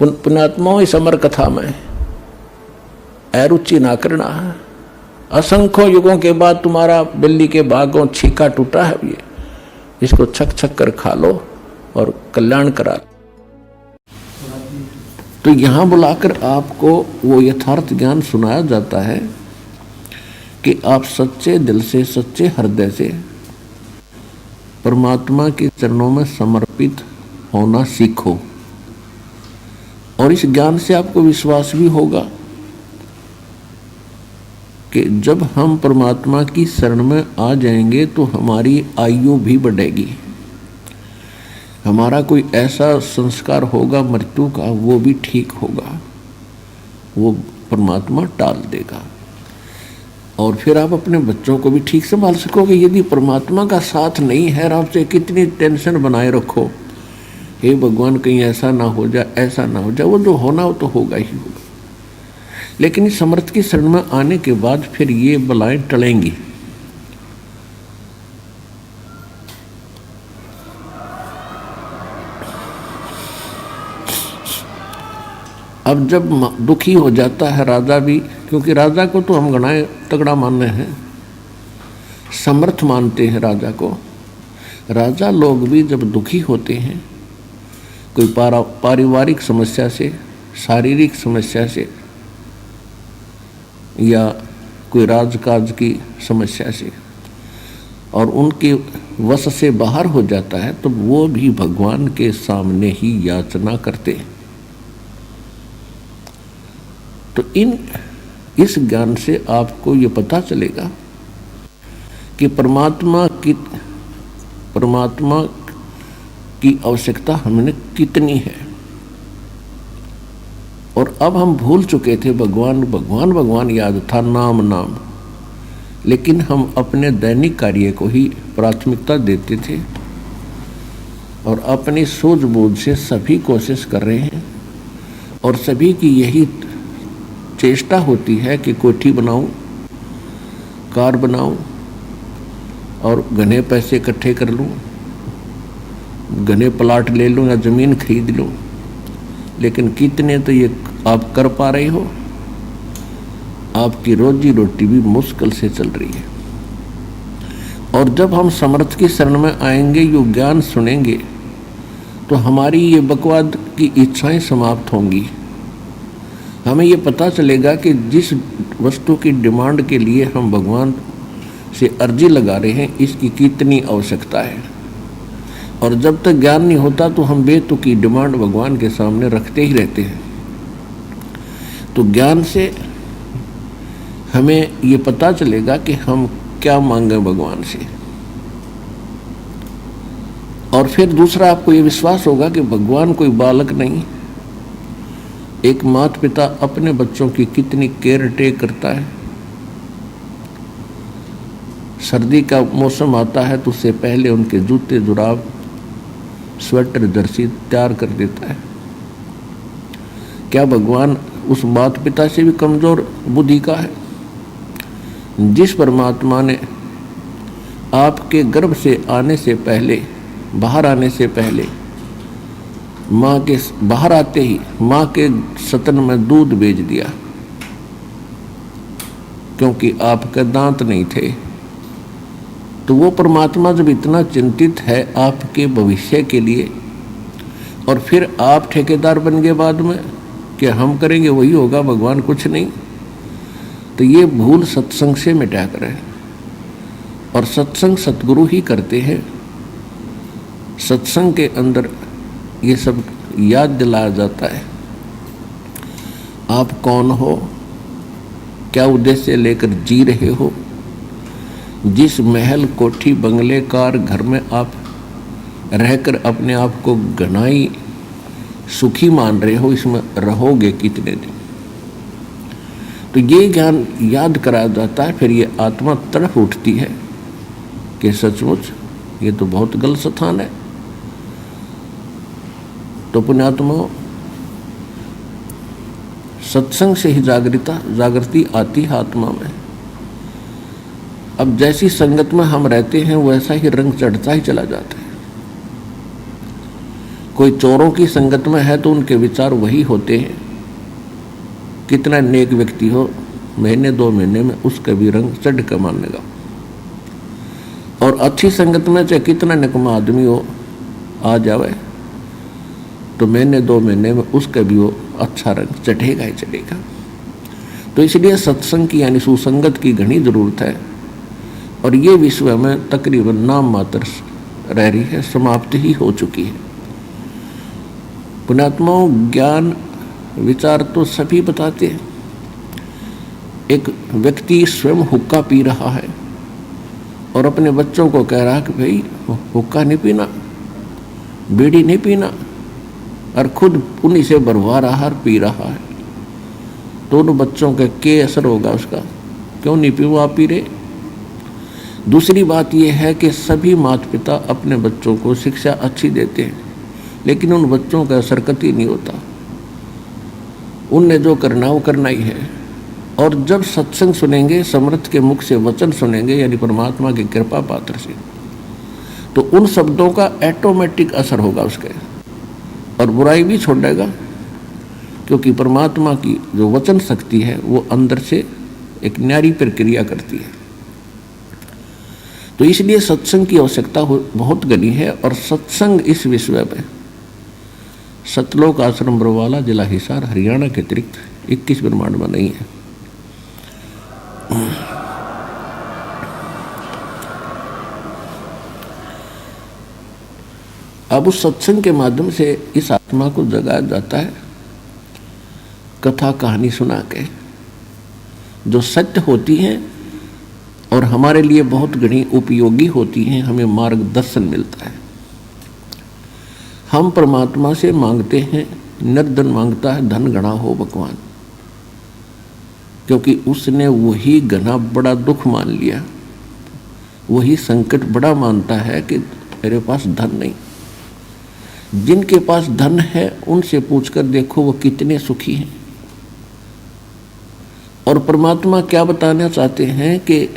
पुण्यात्माओं इस अमर कथा में अरुचि ना करना है। असंख्यों युगों के बाद तुम्हारा बिल्ली के बागों छीका टूटा है, ये इसको छक छक कर खा लो और कल्याण करा लो। तो यहां बुलाकर आपको वो यथार्थ ज्ञान सुनाया जाता है कि आप सच्चे दिल से, सच्चे हृदय से परमात्मा के चरणों में समर्पित होना सीखो। और इस ज्ञान से आपको विश्वास भी होगा कि जब हम परमात्मा की शरण में आ जाएंगे तो हमारी आयु भी बढ़ेगी। हमारा कोई ऐसा संस्कार होगा मृत्यु का, वो भी ठीक होगा, वो परमात्मा टाल देगा। और फिर आप अपने बच्चों को भी ठीक संभाल सकोगे। यदि परमात्मा का साथ नहीं है, आपसे कितनी टेंशन बनाए रखो, हे भगवान कहीं ऐसा ना हो जाए, ऐसा ना हो जाए, वो जो होना वो तो होगा ही होगा। लेकिन इस समर्थ की शरण में आने के बाद फिर ये बलाएं टलेंगी। अब जब दुखी हो जाता है राजा भी, क्योंकि राजा को तो हम गणाए तगड़ा मानते हैं, समर्थ मानते हैं राजा को। राजा लोग भी जब दुखी होते हैं कोई पारिवारिक समस्या से, शारीरिक समस्या से या कोई राजकाज की समस्या से, और उनके वश से बाहर हो जाता है, तो वो भी भगवान के सामने ही याचना करते हैं। तो इस ज्ञान से आपको ये पता चलेगा कि परमात्मा की आवश्यकता हमने कितनी है। और अब हम भूल चुके थे, भगवान भगवान भगवान याद था, नाम नाम, लेकिन हम अपने दैनिक कार्य को ही प्राथमिकता देते थे और अपनी सूझबूझ से सभी कोशिश कर रहे हैं। और सभी की यही चेष्टा होती है कि कोठी बनाऊं, कार बनाऊं और घने पैसे इकट्ठे कर लूं, घने प्लाट ले लूं या ज़मीन खरीद लूं। लेकिन कितने तो ये आप कर पा रहे हो? आपकी रोजी रोटी भी मुश्किल से चल रही है। और जब हम समर्थ की शरण में आएंगे, यो ज्ञान सुनेंगे, तो हमारी ये बकवाद की इच्छाएं समाप्त होंगी। हमें ये पता चलेगा कि जिस वस्तु की डिमांड के लिए हम भगवान से अर्जी लगा रहे हैं, इसकी कितनी आवश्यकता है। और जब तक ज्ञान नहीं होता तो हम बेतुकी डिमांड भगवान के सामने रखते ही रहते हैं। तो ज्ञान से हमें ये पता चलेगा कि हम क्या मांगे भगवान से। और फिर दूसरा, आपको ये विश्वास होगा कि भगवान कोई बालक नहीं। एक माता पिता अपने बच्चों की कितनी केयर टेक करता है। सर्दी का मौसम आता है तो उससे पहले उनके जूते जुराब, स्वेटर, जर्सी तैयार कर देता है। क्या भगवान उस माता पिता से भी कमजोर बुद्धि का है? जिस परमात्मा ने आपके गर्भ से आने से पहले, बाहर आने से पहले, माँ के बाहर आते ही माँ के स्तन में दूध भेज दिया, क्योंकि आपके दांत नहीं थे, तो वो परमात्मा जब इतना चिंतित है आपके भविष्य के लिए, और फिर आप ठेकेदार बन गए बाद में कि हम करेंगे वही होगा, भगवान कुछ नहीं, तो ये भूल सत्संग से मिटा करें। और सत्संग सतगुरु ही करते हैं। सत्संग के अंदर ये सब याद दिलाया जाता है। आप कौन हो, क्या उद्देश्य लेकर जी रहे हो। जिस महल, कोठी, बंगले, कार, घर में आप रहकर अपने आप को घनाई सुखी मान रहे हो, इसमें रहोगे कितने दिन। तो ये ज्ञान याद कराया जाता है। फिर ये आत्मा तड़प उठती है कि सचमुच ये तो बहुत गलत स्थान है। तो पुण्यात्मा, सत्संग से ही जागृति आती है आत्मा में। अब जैसी संगत में हम रहते हैं वैसा ही रंग चढ़ता ही चला जाता है। कोई चोरों की संगत में है तो उनके विचार वही होते हैं। कितना नेक व्यक्ति हो, महीने 2 महीने में उसका भी रंग चढ़ कर मानेगा। और अच्छी संगत में चाहे कितना निकम्मा आदमी हो आ जावे तो महीने 2 महीने में उसका भी वो अच्छा रंग चढ़ेगा ही चढ़ेगा। तो इसलिए सत्संग की यानी सुसंगत की घनी जरूरत है। और ये विश्व में तकरीबन नाम मात्र रह रही है, समाप्ति ही हो चुकी है। पुण्यात्माओं, ज्ञान विचार तो सभी बताते हैं। एक व्यक्ति स्वयं हुक्का पी रहा है और अपने बच्चों को कह रहा है कि भाई हुक्का नहीं पीना, बीड़ी नहीं पीना, और खुद उन्हीं से भरवा रहा और पी रहा है। तो उन बच्चों का क्या असर होगा उसका? क्यों नहीं पी, वो आप पी रहे। दूसरी बात यह है कि सभी माता पिता अपने बच्चों को शिक्षा अच्छी देते हैं, लेकिन उन बच्चों का असर कतई नहीं होता। उनने जो करना वो करना ही है। और जब सत्संग सुनेंगे, समर्थ के मुख से वचन सुनेंगे यानी परमात्मा की कृपा पात्र से, तो उन शब्दों का ऑटोमेटिक असर होगा उसके, और बुराई भी छोड़ेगा, क्योंकि परमात्मा की जो वचन शक्ति है वो अंदर से एक न्यारी प्रक्रिया करती है। तो इसलिए सत्संग की आवश्यकता बहुत घनी है। और सत्संग इस विश्व में सतलोक आश्रम बरवाला, जिला हिसार, हरियाणा के अतिरिक्त 21 ब्रह्मांड में नहीं है। अब उस सत्संग के माध्यम से इस आत्मा को जगाया जाता है, कथा कहानी सुना के, जो सत्य होती हैं और हमारे लिए बहुत घनी उपयोगी होती हैं। हमें मार्गदर्शन मिलता है। हम परमात्मा से मांगते हैं, निर्धन मांगता है धन घना हो भगवान, क्योंकि उसने वही घना बड़ा दुख मान लिया, वही संकट बड़ा मानता है कि मेरे पास धन नहीं। जिनके पास धन है उनसे पूछकर देखो वो कितने सुखी हैं। और परमात्मा क्या बताना चाहते हैं कि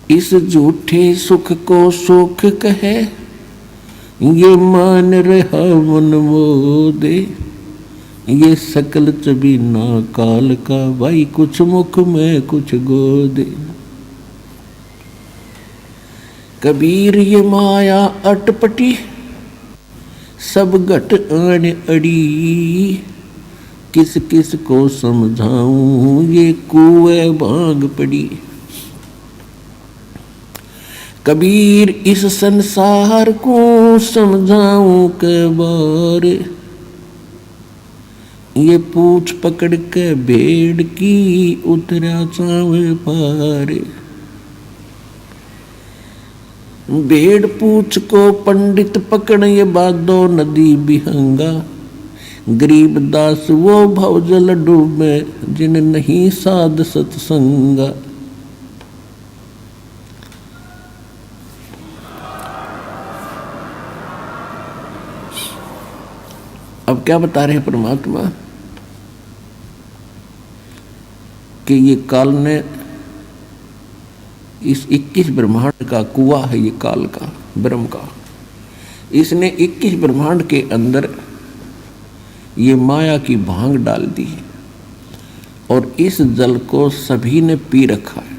इस झूठे सुख को सुख कहे, ये मान रहा मन मोदे, ये सकल चबीना काल का, भाई कुछ मुख में कुछ गोदे। कबीर ये माया अटपटी, सब घट आन अड़ी, किस किस को समझाऊं ये कुएं भांग पड़ी। कबीर इस संसार को समझाऊं के बार, ये पूछ पकड़ के भेड़ की उतरा चावे पार। भेड़ पूछ को पंडित पकड़ ये बादो नदी बिहंगा, गरीब दास वो भवजल डूबे जिन नहीं साध सत्संगा। अब क्या बता रहे हैं परमात्मा कि ये काल ने इस 21 ब्रह्मांड का कुआं है, ये काल का, ब्रह्म का, इसने 21 ब्रह्मांड के अंदर ये माया की भांग डाल दी है। और इस जल को सभी ने पी रखा है,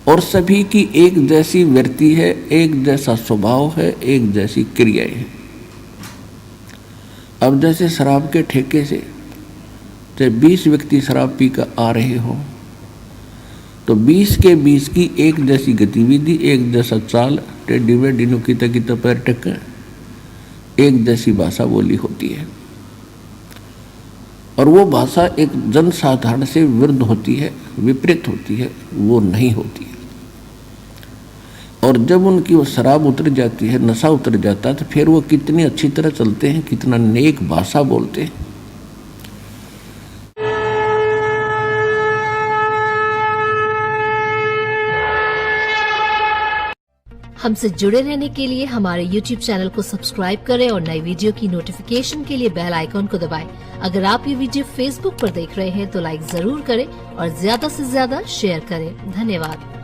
और सभी की एक जैसी वृत्ति है, एक जैसा स्वभाव है, एक जैसी क्रियाएं हैं। अब जैसे शराब के ठेके से चाहे 20 व्यक्ति शराब पी कर आ रहे हो, तो 20 के 20 की एक जैसी गतिविधि, एक जैसा चाल, टेढ़ी मेढ़ी नुकीता की पैर टक्कर, एक जैसी भाषा बोली होती है। और वो भाषा एक जनसाधारण से विरुद्ध होती है, विपरीत होती है, वो नहीं होती है। और जब उनकी वो शराब उतर जाती है, नशा उतर जाता है, तो फिर वो कितनी अच्छी तरह चलते हैं, कितना नेक भाषा बोलते हैं। हमसे जुड़े रहने के लिए हमारे YouTube चैनल को सब्सक्राइब करें और नई वीडियो की नोटिफिकेशन के लिए बेल आइकॉन को दबाएं। अगर आप ये वीडियो Facebook पर देख रहे हैं तो लाइक जरूर करें और ज्यादा से ज्यादा शेयर करें। धन्यवाद।